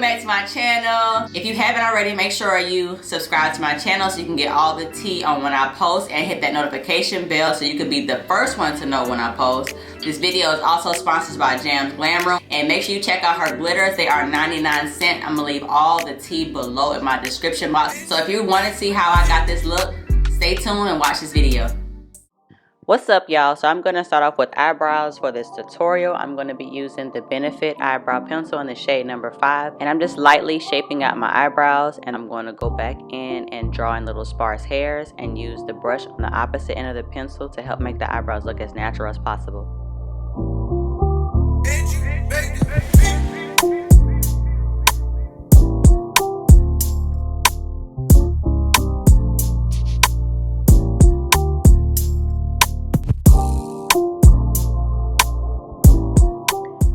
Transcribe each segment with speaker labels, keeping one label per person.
Speaker 1: welcome back to my channel. If you haven't already, make sure you subscribe to my channel so you can get all the tea on when I post, and hit that notification bell so you can be the first one to know when I post. This video is also sponsored by Glam Room, and make sure you check out her glitters. They are 99¢. I'm gonna leave all the tea below in my description box. So if you want to see how I got this look, stay tuned and watch this video. What's up, y'all? So I'm going to start off with eyebrows for this tutorial. I'm going to be using the Benefit eyebrow pencil in the shade number 5, and I'm just lightly shaping out my eyebrows, and I'm going to go back in and draw in little sparse hairs and use the brush on the opposite end of the pencil to help make the eyebrows look as natural as possible.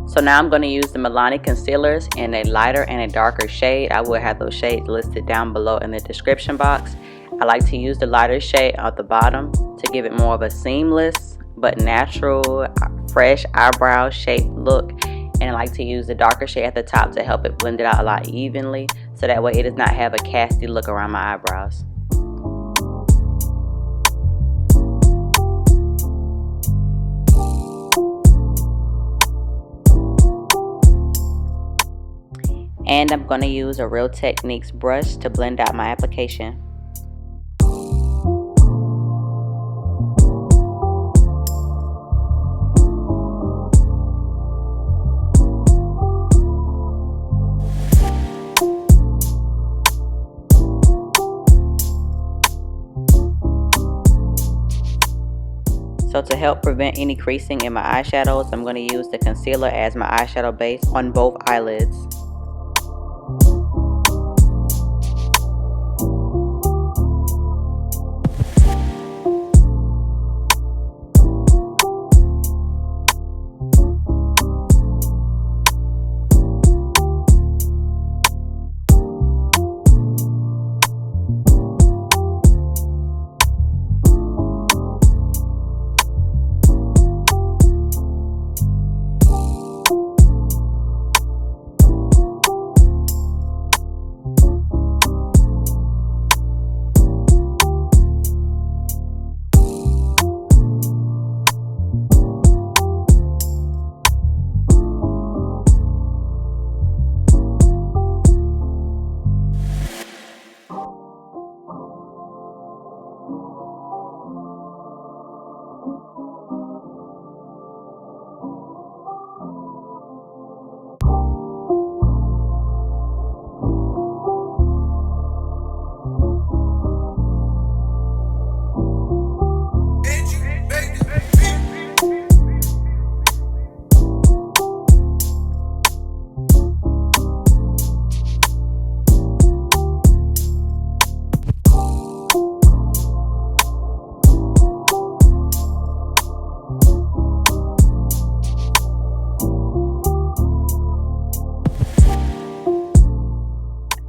Speaker 1: So now I'm going to use the Milani concealers in a lighter and a darker shade. I will have those shades listed down below in the description box. I like to use the lighter shade at the bottom to give it more of a seamless but natural, fresh eyebrow shaped look. And I like to use the darker shade at the top to help it blend it out a lot evenly, so that way it does not have a casty look around my eyebrows. And I'm going to use a Real Techniques brush to blend out my application. So to help prevent any creasing in my eyeshadows, I'm going to use the concealer as my eyeshadow base on both eyelids.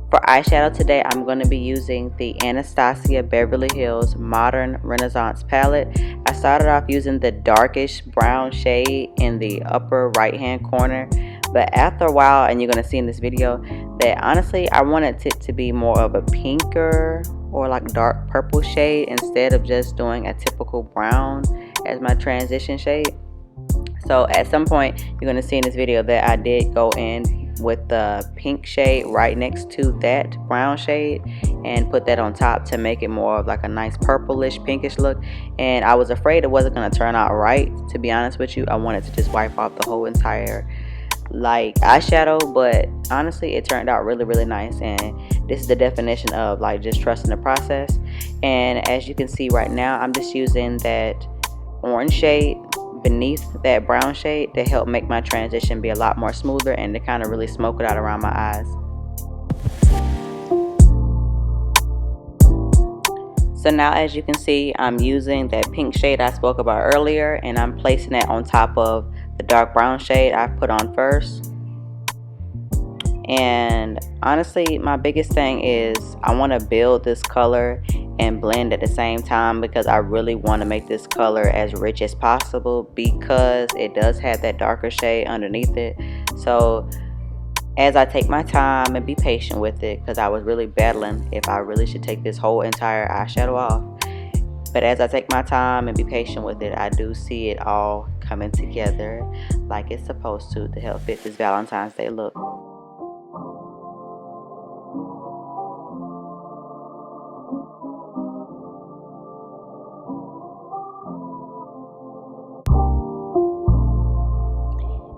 Speaker 1: For eyeshadow today, I'm going to be using the Anastasia Beverly Hills Modern Renaissance palette. I started off using the darkish brown shade in the upper right hand corner, but after a while, and you're going to see in this video, that honestly I wanted it to be more of a pinker or like dark purple shade instead of just doing a typical brown as my transition shade. So at some point you're going to see in this video that I did go in with the pink shade right next to that brown shade and put that on top to make it more of like a nice purplish pinkish look. And I was afraid it wasn't going to turn out right, to be honest with you. I wanted to just wipe off the whole entire like eyeshadow, but honestly it turned out really nice. And this is the definition of like just trusting the process. And as you can see right now, I'm just using that orange shade beneath that brown shade to help make my transition be a lot more smoother and to kind of really smoke it out around my eyes. So now as you can see, I'm using that pink shade I spoke about earlier, and I'm placing it on top of the dark brown shade I put on first. And honestly, my biggest thing is I want to build this color and blend at the same time, because I really want to make this color as rich as possible, because it does have that darker shade underneath it. So As I take my time and be patient with it, because I was really battling if I really should take this whole entire eyeshadow off. But as I take my time and be patient with it, I do see it all coming together like it's supposed to help fit this Valentine's Day look.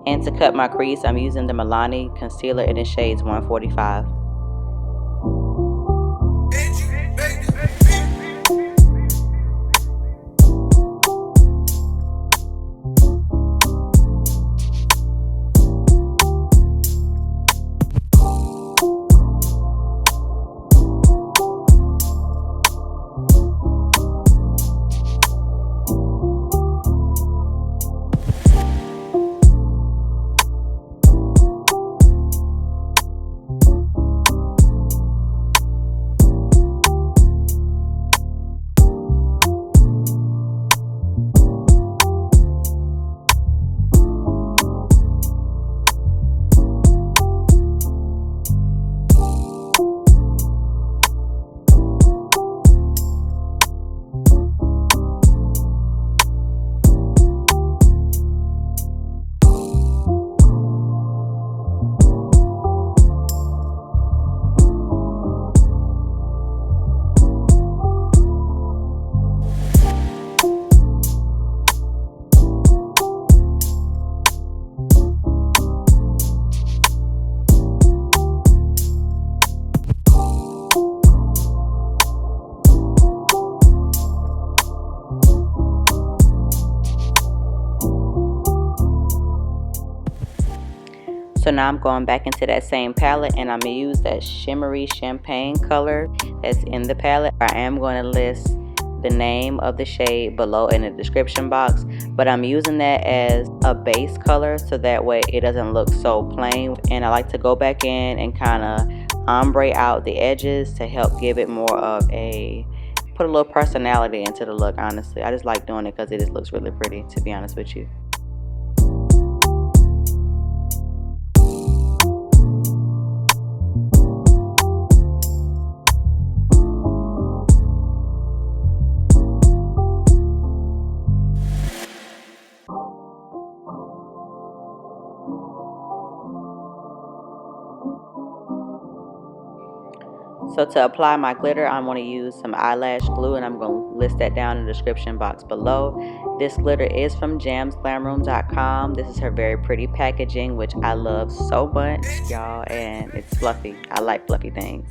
Speaker 1: And to cut my crease, I'm using the Milani concealer in the shades 145. So now I'm going back into that same palette, and I'm going to use that shimmery champagne color that's in the palette. I am going to list the name of the shade below in the description box, but I'm using that as a base color so that way it doesn't look so plain. And I like to go back in and kind of ombre out the edges to help give it more of a, put a little personality into the look. Honestly, I just like doing it because it just looks really pretty, to be honest with you. So to apply my glitter, I'm going to use some eyelash glue, and I'm going to list that down in the description box below. This glitter is from glamroom.com. This is her very pretty packaging, which I love so much, y'all, and it's fluffy. I like fluffy things.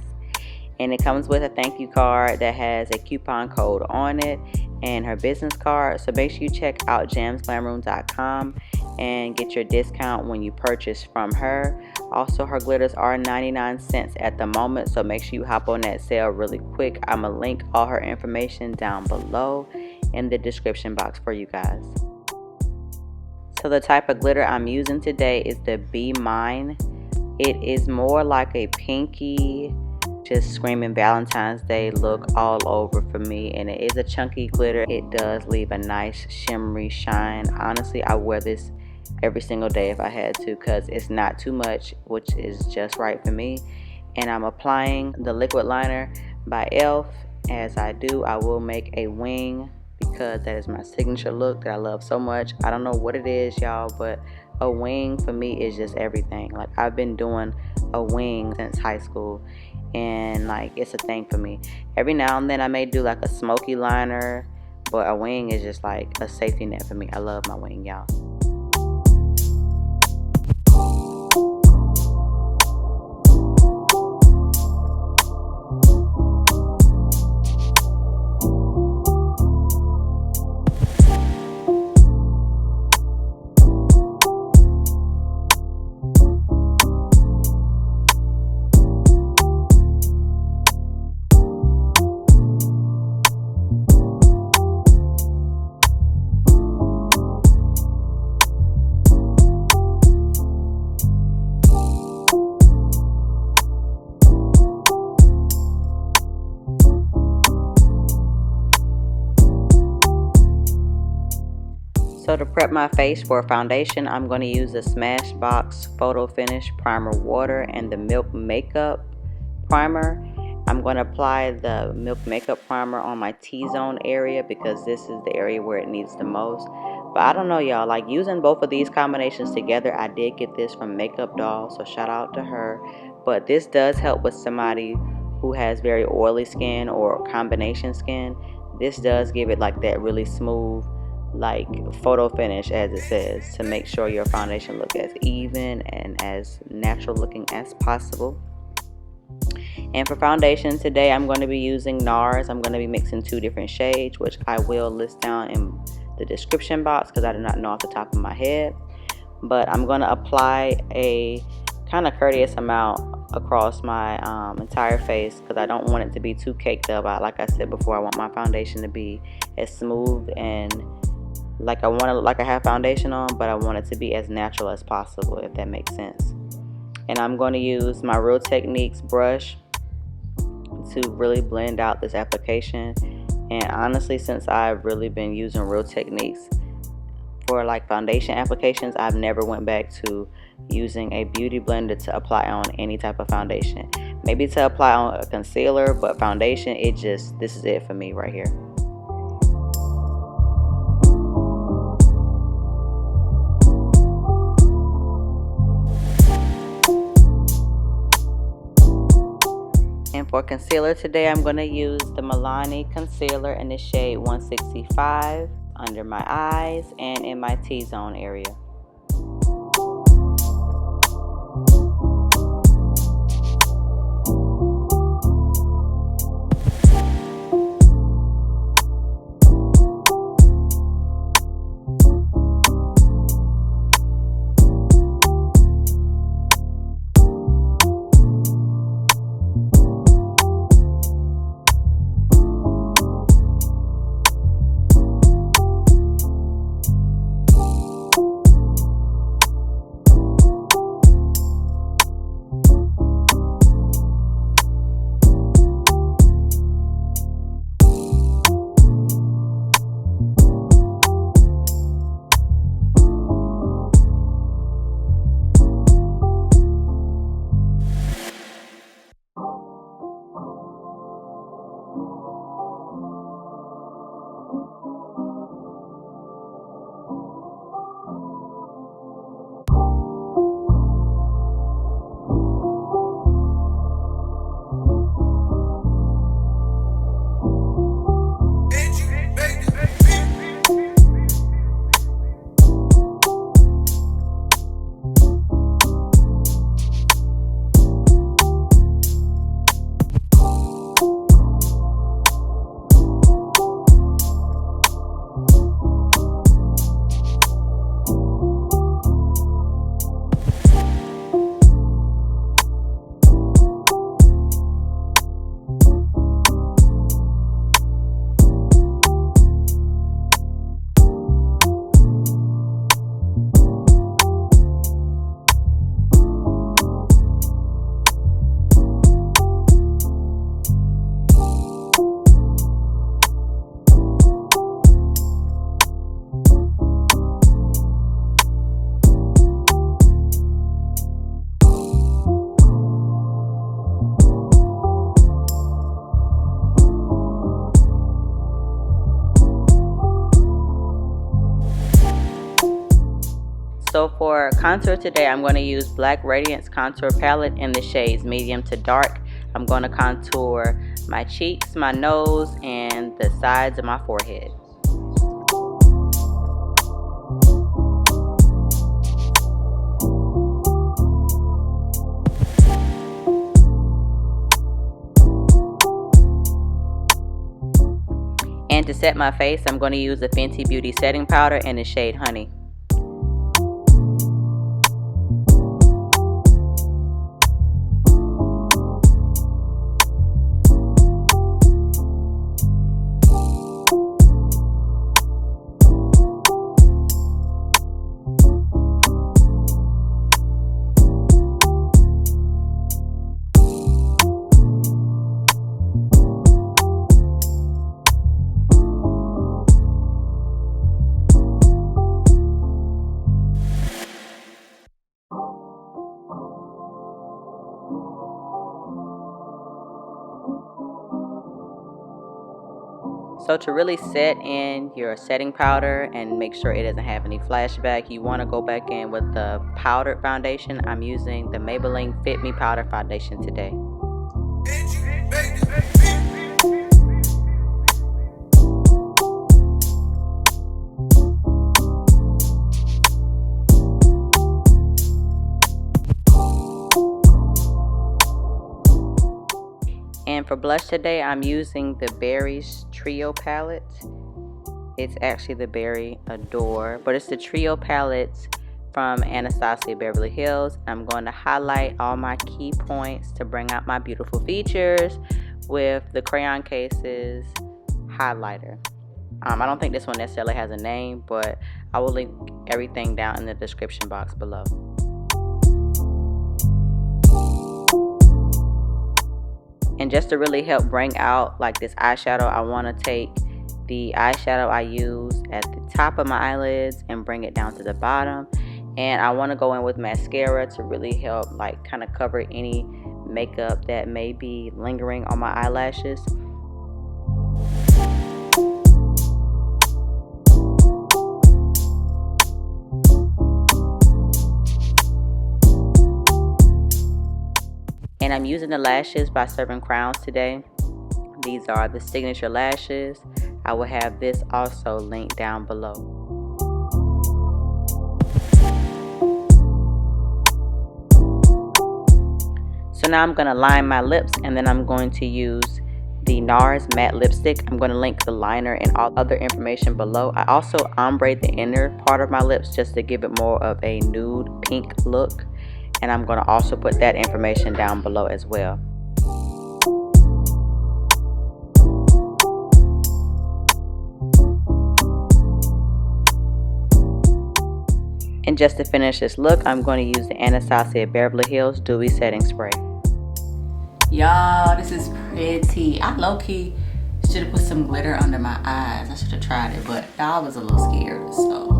Speaker 1: And it comes with a thank you card that has a coupon code on it and her business card. So make sure you check out glamroom.com and get your discount when you purchase from her. Also, her glitters are 99 cents at the moment, so make sure you hop on that sale really quick. I'm going to link all her information down below in the description box for you guys. So the type of glitter I'm using today is the Be Mine. It is more like a pinky, just screaming Valentine's Day look all over for me, and it is a chunky glitter. It does leave a nice shimmery shine. Honestly, I wear this every single day if I had to, because it's not too much, which is just right for me. And I'm applying the liquid liner by e.l.f. As I do, I will make a wing because that is my signature look that I love so much. I don't know what it is, y'all, but a wing for me is just everything. Like, I've been doing a wing since high school, and like, it's a thing for me. Every now and then I may do like a smoky liner, but a wing is just like a safety net for me. I love my wing, y'all. So to prep my face for foundation, I'm going to use the Smashbox Photo Finish Primer Water and the Milk Makeup Primer. I'm going to apply the Milk Makeup Primer on my T-zone area because this is the area where it needs the most. But I don't know, y'all, like using both of these combinations together, I did get this from Makeup Doll, so shout out to her. But this does help with somebody who has very oily skin or combination skin. This does give it like that really smooth, like photo finish, as it says, to make sure your foundation look as even and as natural looking as possible. And for foundation today, I'm going to be using Nars. I'm going to be mixing 2 different shades, which I will list down in the description box because I do not know off the top of my head. But I'm going to apply a kind of courteous amount across my entire face because I don't want it to be too caked up. Like I said before, I want my foundation to be as smooth and like I want to look like I have foundation on, but I want it to be as natural as possible, if that makes sense. And I'm going to use my Real Techniques brush to really blend out this application. And honestly, since I've really been using Real Techniques for like foundation applications, I've never went back to using a beauty blender to apply on any type of foundation. Maybe to apply on a concealer, but foundation, this is it for me right here. And for concealer today, I'm going to use the Milani concealer in the shade 165 under my eyes and in my T-zone area. So for contour today, I'm going to use Black Radiance Contour Palette in the shades medium to dark. I'm going to contour my cheeks, my nose, and the sides of my forehead. And to set my face, I'm going to use the Fenty Beauty setting powder in the shade Honey. So to really set in your setting powder and make sure it doesn't have any flashback, you want to go back in with the powdered foundation. I'm using the Maybelline Fit Me Powder Foundation today. And for blush today, I'm using the Berries Trio palette. It's actually the Berry Adore, but it's the Trio palette from Anastasia Beverly Hills. I'm going to highlight all my key points to bring out my beautiful features with the Crayon Cases highlighter. I don't think this one necessarily has a name, but I will link everything down in the description box below. And just to really help bring out like this eyeshadow, I want to take the eyeshadow I use at the top of my eyelids and bring it down to the bottom. And I want to go in with mascara to really help like kind of cover any makeup that may be lingering on my eyelashes. And I'm using the lashes by Serving Crowns today. These are the signature lashes. I will have this also linked down below. So now I'm going to line my lips, and then I'm going to use the Nars matte lipstick. I'm going to link the liner and all other information below. I also ombre the inner part of my lips just to give it more of a nude pink look. And I'm going to also put that information down below as well. And just to finish this look, I'm going to use the Anastasia Beverly Hills Dewy Setting Spray.
Speaker 2: Y'all, this is pretty. I low-key should have put some glitter under my eyes. I should have tried it, but I was a little scared, so